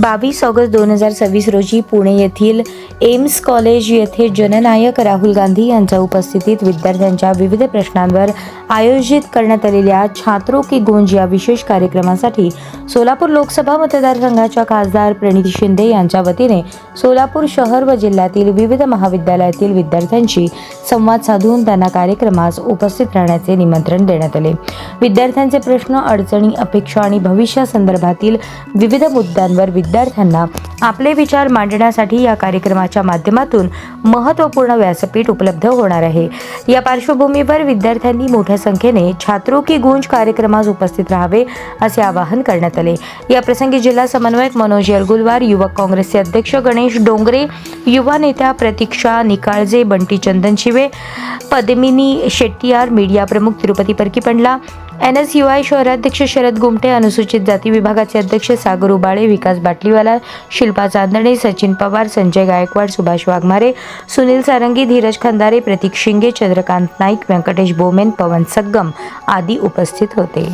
22 August 2026 रोजी पुणे येथील AIIMS college येथे जननायक राहुल गांधी यांच्या उपस्थितीत विद्यार्थ्यांच्या विविध प्रश्नांवर आयोजित करण्यात आलेल्या छात्रों की गूंज या विशेष कार्यक्रमासाठी सोलापूर लोकसभा मतदारसंघाच्या खासदार प्रणिती शिंदे यांच्या वतीने सोलापूर शहर व जिल्ह्यातील विविध महाविद्यालयातील विद्यार्थ्यांशी संवाद साधून त्यांना कार्यक्रमास उपस्थित राहण्याचे निमंत्रण देण्यात आले। विद्यार्थ्यांचे प्रश्न, अडचणी, अपेक्षा आणि भविष्यासंदर्भातील विविध मुद्द्यांवर विद्यार्थ्यांना आपले विचार मांडण्यासाठी या कार्यक्रमाच्या माध्यमातून महत्त्वपूर्ण व्यासपीठ उपलब्ध होणार आहे। या पार्श्वभूमीवर विद्यार्थ्यांनी मोठ्या संख्येने छात्रों की गूंज कार्यक्रमास उपस्थित राहावे असे आवाहन करण्यात आले। या प्रसंगी जिल्हा समन्वयक मनोज येरगुलवार, युवक काँग्रेसचे अध्यक्ष गणेश डोंगरे, युवा नेत्या प्रतीक्षा निकाळजे, बंटी चंदन शिवे, पद्मिनी शेट्टीयार, मीडिया प्रमुख तिरुपती परकीपंडला, NSUI शहराध्यक्ष शरद गुमटे, अनुसूचित जाती विभागाचे अध्यक्ष सागर उबाळे, विकास बाटलीवाला, शिल्पा चांदणे, सचिन पवार, संजय गायकवाड, सुभाष वाघमारे, सुनील सारंगी, धीरज खंदारे, प्रतीक शिंगे, चंद्रकांत नाईक, व्यंकटेश बोमेन, पवन सग्गम आदी उपस्थित होते।